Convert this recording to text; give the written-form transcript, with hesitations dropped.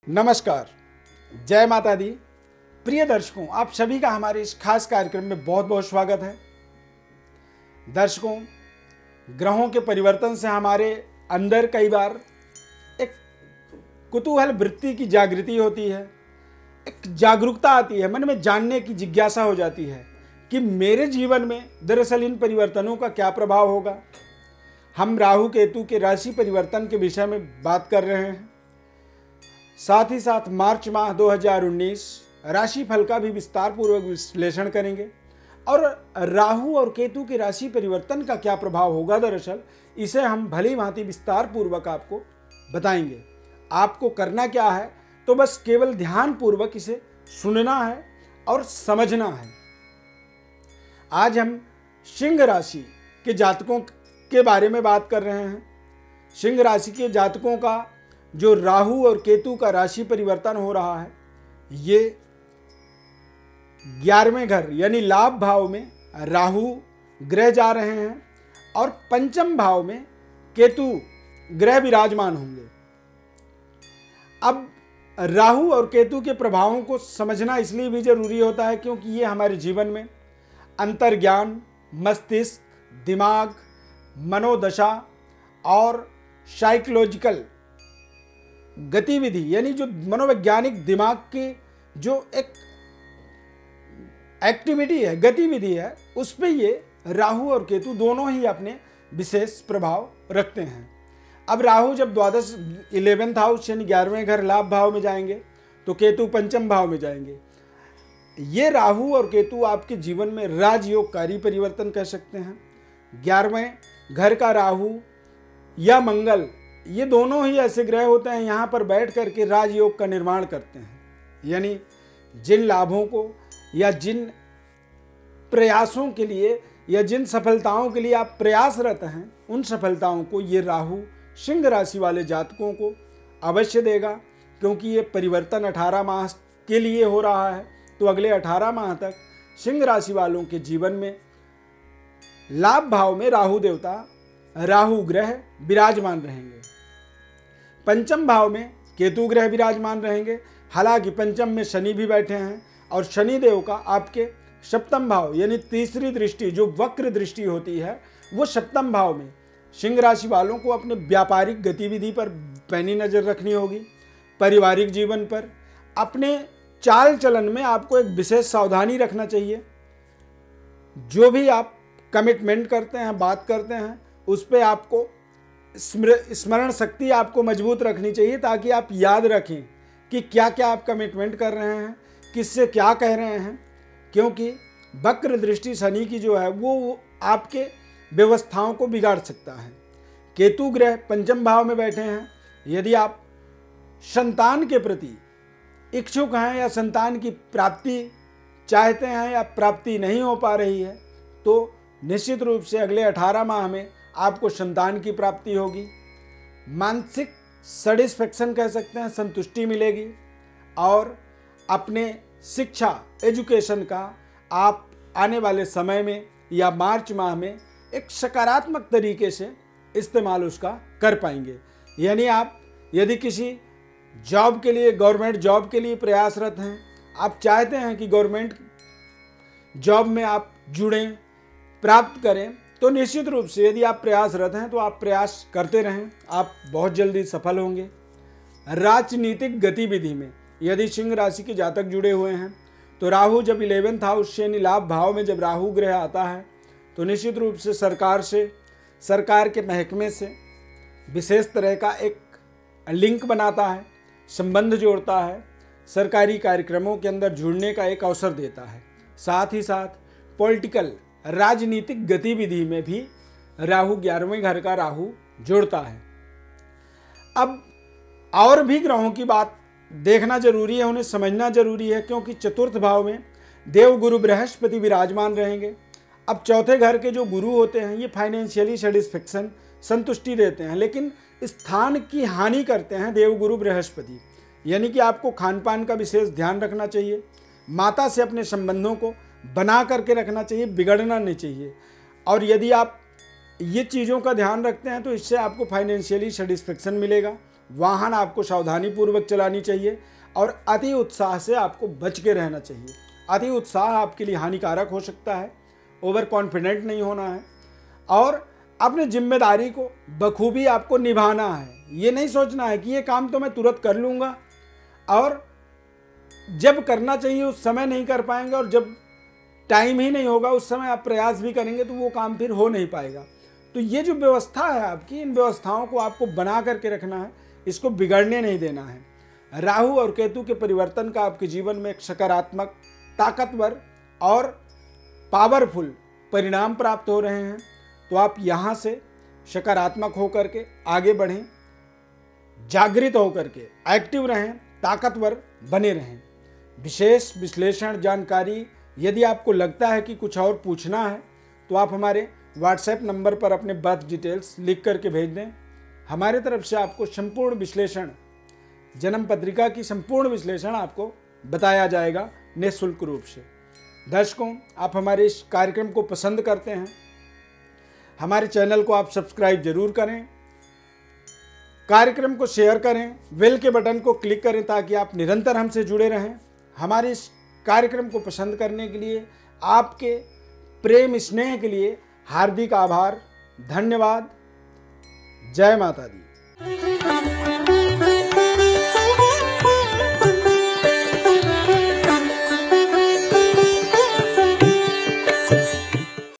नमस्कार, जय माता दी। प्रिय दर्शकों, आप सभी का हमारे इस खास कार्यक्रम में बहुत बहुत स्वागत है। दर्शकों, ग्रहों के परिवर्तन से हमारे अंदर कई बार एक कुतूहल वृत्ति की जागृति होती है, एक जागरूकता आती है, मन में जानने की जिज्ञासा हो जाती है कि मेरे जीवन में दरअसल इन परिवर्तनों का क्या प्रभाव होगा। हम राहु केतु के राशि परिवर्तन के विषय में बात कर रहे हैं। साथ ही साथ मार्च माह 2019 राशिफल का भी विस्तार पूर्वक विश्लेषण करेंगे और राहु और केतु के राशि परिवर्तन का क्या प्रभाव होगा, दरअसल इसे हम भली भांति विस्तार पूर्वक आपको बताएंगे। आपको करना क्या है, तो बस केवल ध्यान पूर्वक इसे सुनना है और समझना है। आज हम सिंह राशि के जातकों के बारे में बात कर रहे हैं। सिंह राशि के जातकों का जो राहु और केतु का राशि परिवर्तन हो रहा है, ये 11वें घर यानी लाभ भाव में राहु ग्रह जा रहे हैं और पंचम भाव में केतु ग्रह विराजमान होंगे। अब राहु और केतु के प्रभावों को समझना इसलिए भी जरूरी होता है क्योंकि ये हमारे जीवन में अंतर्ज्ञान, मस्तिष्क, दिमाग, मनोदशा और साइकोलॉजिकल गतिविधि यानी जो मनोवैज्ञानिक दिमाग की जो एक एक्टिविटी है, गतिविधि है, उस पे ये राहु और केतु दोनों ही अपने विशेष प्रभाव रखते हैं। अब राहु जब 11th हाउस यानी 11वें घर लाभ भाव में जाएंगे तो केतु पंचम भाव में जाएंगे। ये राहु और केतु आपके जीवन में राजयोगकारी परिवर्तन कह सकते हैं। 11वें घर का राहु या मंगल, ये दोनों ही ऐसे ग्रह होते हैं यहाँ पर बैठ करके राजयोग का निर्माण करते हैं। यानी जिन लाभों को या जिन प्रयासों के लिए या जिन सफलताओं के लिए आप प्रयासरत हैं, उन सफलताओं को ये राहु सिंह राशि वाले जातकों को अवश्य देगा। क्योंकि ये परिवर्तन 18 माह के लिए हो रहा है, तो अगले 18 माह तक सिंह राशि वालों के जीवन में लाभ भाव में राहु देवता, राहु ग्रह विराजमान रहेंगे। पंचम भाव में केतु ग्रह विराजमान रहेंगे। हालांकि पंचम में शनि भी बैठे हैं और शनि देव का आपके सप्तम भाव यानी तीसरी दृष्टि, जो वक्र दृष्टि होती है, वो सप्तम भाव में सिंह राशि वालों को अपने व्यापारिक गतिविधि पर पैनी नजर रखनी होगी। पारिवारिक जीवन पर, अपने चाल चलन में आपको एक विशेष सावधानी रखना चाहिए। जो भी आप कमिटमेंट करते हैं, बात करते हैं, उस पर आपको स्मरण शक्ति आपको मजबूत रखनी चाहिए ताकि आप याद रखें कि क्या क्या आप कमिटमेंट कर रहे हैं, किससे क्या कह रहे हैं। क्योंकि वक्र दृष्टि शनि की जो है वो आपके व्यवस्थाओं को बिगाड़ सकता है। केतु ग्रह पंचम भाव में बैठे हैं। यदि आप संतान के प्रति इच्छुक हैं या संतान की प्राप्ति चाहते हैं या प्राप्ति नहीं हो पा रही है, तो निश्चित रूप से अगले 18 माह में आपको संतान की प्राप्ति होगी। मानसिक सेटिस्फैक्शन कह सकते हैं, संतुष्टि मिलेगी और अपने शिक्षा, एजुकेशन का आप आने वाले समय में या मार्च माह में एक सकारात्मक तरीके से इस्तेमाल उसका कर पाएंगे। यानी आप यदि किसी जॉब के लिए, गवर्नमेंट जॉब के लिए प्रयासरत हैं, आप चाहते हैं कि गवर्नमेंट जॉब में आप जुड़ें, प्राप्त करें, तो निश्चित रूप से यदि आप प्रयासरत हैं तो आप प्रयास करते रहें, आप बहुत जल्दी सफल होंगे। राजनीतिक गतिविधि में यदि सिंह राशि के जातक जुड़े हुए हैं तो राहु जब 11th हाउस यानी लाभ भाव में जब राहु ग्रह आता है तो निश्चित रूप से सरकार के महकमे से विशेष तरह का एक लिंक बनाता है, संबंध जोड़ता है, सरकारी कार्यक्रमों के अंदर जुड़ने का एक अवसर देता है। साथ ही साथ पॉलिटिकल, राजनीतिक गतिविधि में भी राहु 11वें घर का राहु जुड़ता है। अब और भी ग्रहों की बात देखना जरूरी है, उन्हें समझना जरूरी है, क्योंकि चतुर्थ भाव में देव गुरु बृहस्पति विराजमान रहेंगे। अब चौथे घर के जो गुरु होते हैं ये फाइनेंशियली सेटिस्फेक्शन, संतुष्टि देते हैं, लेकिन स्थान की हानि करते हैं देव गुरु बृहस्पति। यानी कि आपको खान पान का विशेष ध्यान रखना चाहिए, माता से अपने संबंधों को बना करके रखना चाहिए, बिगड़ना नहीं चाहिए। और यदि आप ये चीज़ों का ध्यान रखते हैं तो इससे आपको फाइनेंशियली सेटिस्फेक्शन मिलेगा वाहन आपको सावधानी पूर्वक चलानी चाहिए और अति उत्साह से आपको बच के रहना चाहिए। अति उत्साह आपके लिए हानिकारक हो सकता है, ओवर कॉन्फिडेंट नहीं होना है और अपनी जिम्मेदारी को बखूबी आपको निभाना है। ये नहीं सोचना है कि ये काम तो मैं तुरंत कर लूँगा और जब करना चाहिए उस समय नहीं कर पाएंगे और जब टाइम ही नहीं होगा उस समय आप प्रयास भी करेंगे तो वो काम फिर हो नहीं पाएगा। तो ये जो व्यवस्था है आपकी, इन व्यवस्थाओं को आपको बना करके रखना है, इसको बिगड़ने नहीं देना है। राहु और केतु के परिवर्तन का आपके जीवन में एक सकारात्मक, ताकतवर और पावरफुल परिणाम प्राप्त हो रहे हैं। तो आप यहाँ से सकारात्मक होकर के आगे बढ़ें, जागृत होकर के एक्टिव रहें, ताकतवर बने रहें। विशेष विश्लेषण जानकारी यदि आपको लगता है कि कुछ और पूछना है तो आप हमारे व्हाट्सएप नंबर पर अपने बर्थ डिटेल्स लिख करके भेज दें। हमारे तरफ से आपको संपूर्ण विश्लेषण, जन्म पत्रिका की संपूर्ण विश्लेषण आपको बताया जाएगा निःशुल्क रूप से। दर्शकों, आप हमारे इस कार्यक्रम को पसंद करते हैं, हमारे चैनल को आप सब्सक्राइब जरूर करें, कार्यक्रम को शेयर करें, बेल के बटन को क्लिक करें ताकि आप निरंतर हमसे जुड़े रहें। हमारे इस कार्यक्रम को पसंद करने के लिए, आपके प्रेम स्नेह के लिए हार्दिक आभार, धन्यवाद। जय माता दी।